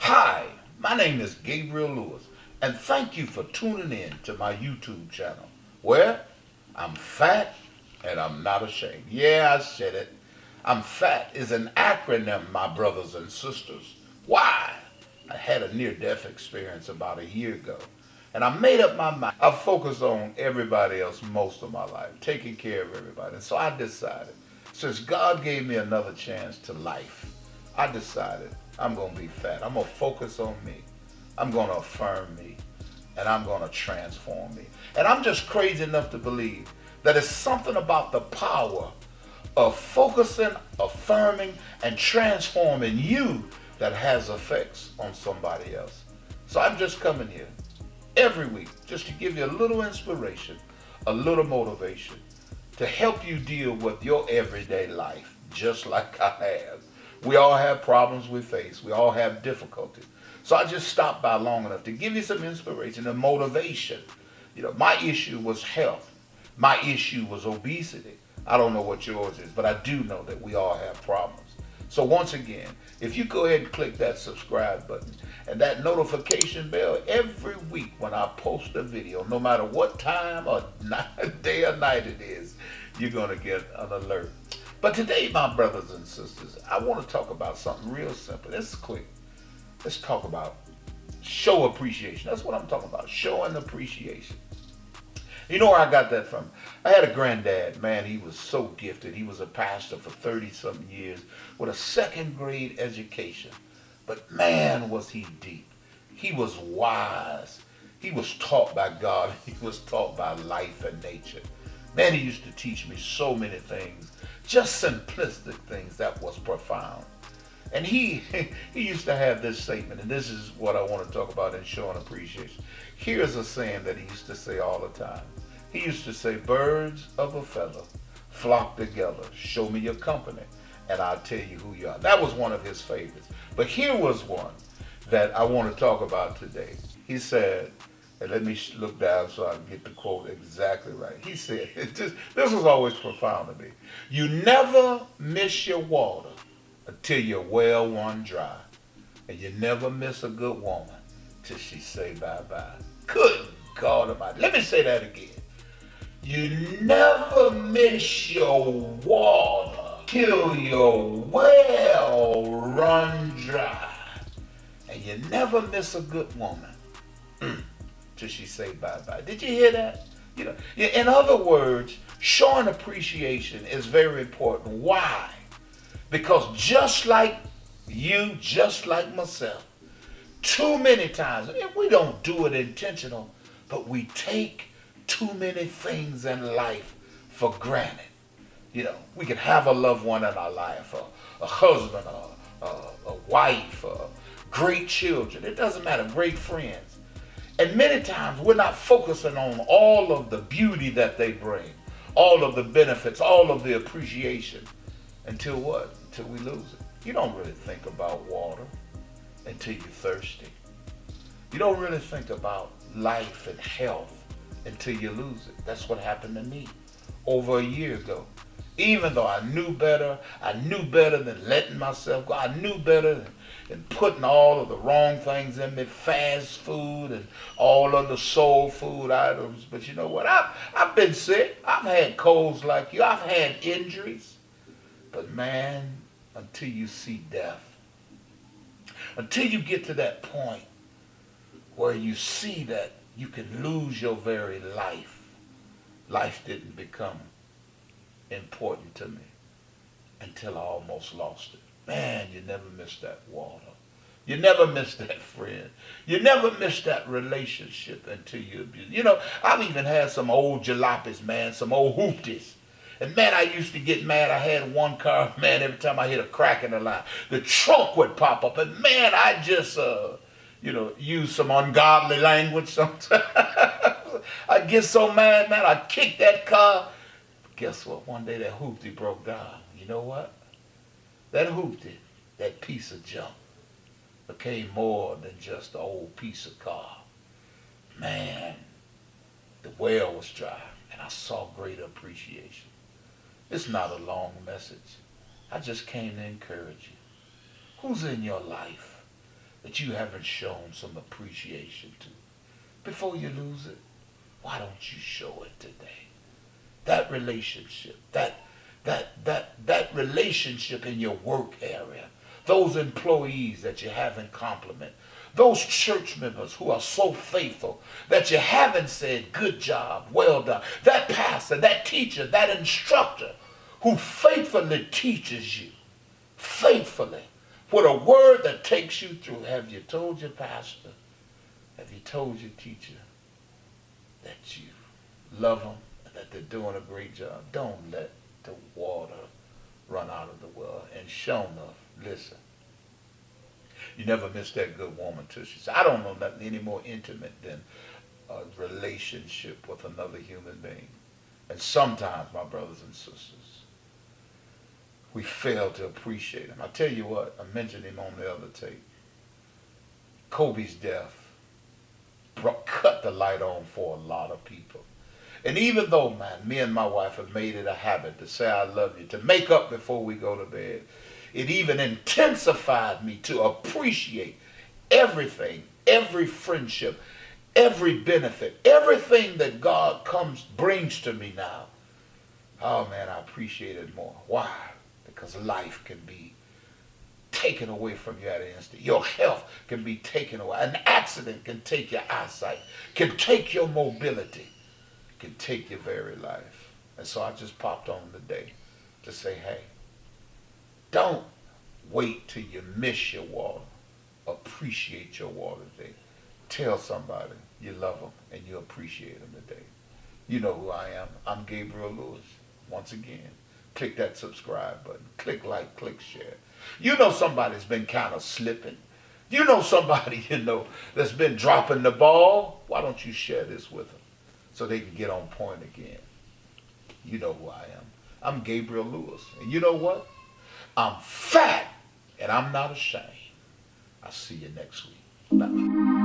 Hi, my name is Gabriel Lewis, and thank you for tuning in to my YouTube channel, where I'm fat and I'm not ashamed. Yeah, I said it. I'm fat is an acronym, my brothers and sisters. Why? I had a near-death experience about a year ago, and I made up my mind. I focused on everybody else most of my life, taking care of everybody. And so I decided, since God gave me another chance to life, I decided I'm going to be fat. I'm going to focus on me. I'm going to affirm me. And I'm going to transform me. And I'm just crazy enough to believe that it's something about the power of focusing, affirming, and transforming you that has effects on somebody else. So I'm just coming here every week just to give you a little inspiration, a little motivation to help you deal with your everyday life, just like I have. We all have problems we face. We all have difficulties. So I just stopped by long enough to give you some inspiration and motivation. My issue was health. My issue was obesity. I don't know what yours is, but I do know that we all have problems. So once again, if you go ahead and click that subscribe button and that notification bell every week when I post a video, no matter what time or day or night it is, you're going to get an alert. But today, my brothers and sisters, I want to talk about something real simple. It's quick. Let's talk about show appreciation. That's what I'm talking about, showing appreciation. You know where I got that from? I had a granddad, man, he was so gifted. He was a pastor for 30-something years with a second grade education. But man, was he deep. He was wise. He was taught by God. He was taught by life and nature. Man, he used to teach me so many things, just simplistic things that was profound. And he he used to have this statement, and this is what I want to talk about in showing appreciation. Here's a saying that he used to say all the time. He used to say, birds of a feather flock together. Show me your company, and I'll tell you who you are. That was one of his favorites. But here was one that I want to talk about today. He said, and let me look down so I can get the quote exactly right. He said, this was always profound to me. You never miss your water until your well run dry. And you never miss a good woman till she say bye-bye. Good God Almighty. Let me say that again. You never miss your water till your well run dry. And you never miss a good woman till she say bye-bye. Did you hear that? In other words, showing appreciation is very important. Why? Because just like you, just like myself, too many times, and we don't do it intentional, but we take too many things in life for granted. We could have a loved one in our life, a husband, a wife, great children. It doesn't matter, great friends. And many times we're not focusing on all of the beauty that they bring, all of the benefits, all of the appreciation. Until what? Until we lose it. You don't really think about water until you're thirsty. You don't really think about life and health until you lose it. That's what happened to me over a year ago. Even though I knew better than letting myself go. I knew better than putting all of the wrong things in me, fast food and all of the soul food items. But you know what? I've been sick. I've had colds like you. I've had injuries. But man, until you see death, until you get to that point where you see that you can lose your very life, life didn't become important to me until I almost lost it. Man, you never miss that water. You never miss that friend. You never miss that relationship until you abuse. I've even had some old jalopies, man, some old hoopties. And man, I used to get mad. I had one car, man, every time I hit a crack in the line, the trunk would pop up. And man, I just, use some ungodly language sometimes. I get so mad, man, I kick that car. But guess what? One day that hoopty broke down. You know what? That hoopty, that piece of junk, became more than just an old piece of car. Man, the well was dry, and I saw great appreciation. It's not a long message. I just came to encourage you. Who's in your life that you haven't shown some appreciation to? Before you lose it, why don't you show it today? That relationship, that relationship in your work area, those employees that you haven't complimented, those church members who are so faithful that you haven't said good job, well done, that pastor, that teacher, that instructor who faithfully teaches you, faithfully, with a word that takes you through. Have you told your pastor, have you told your teacher that you love them and that they're doing a great job? Don't let the water run out of the well. And sure enough, listen, you never miss that good woman till she said, I don't know nothing any more intimate than a relationship with another human being. And sometimes, my brothers and sisters, we fail to appreciate him. I tell you what, I mentioned him on the other tape. Kobe's death cut the light on for a lot of people. And even though, man, me and my wife have made it a habit to say I love you, to make up before we go to bed, it even intensified me to appreciate everything, every friendship, every benefit, everything that God brings to me now. Oh man, I appreciate it more. Why? Because life can be taken away from you at an instant. Your health can be taken away. An accident can take your eyesight, can take your mobility, can take your very life. And so I just popped on today to say, hey, don't wait till you miss your water. Appreciate your water today. Tell somebody you love them and you appreciate them today. You know who I am. I'm Gabriel Lewis. Once again, click that subscribe button. Click like, click share. You know somebody's been kind of slipping. You know somebody, that's been dropping the ball. Why don't you share this with them so they can get on point again? You know who I am. I'm Gabriel Lewis. And you know what? I'm fat and I'm not ashamed. I'll see you next week. Bye.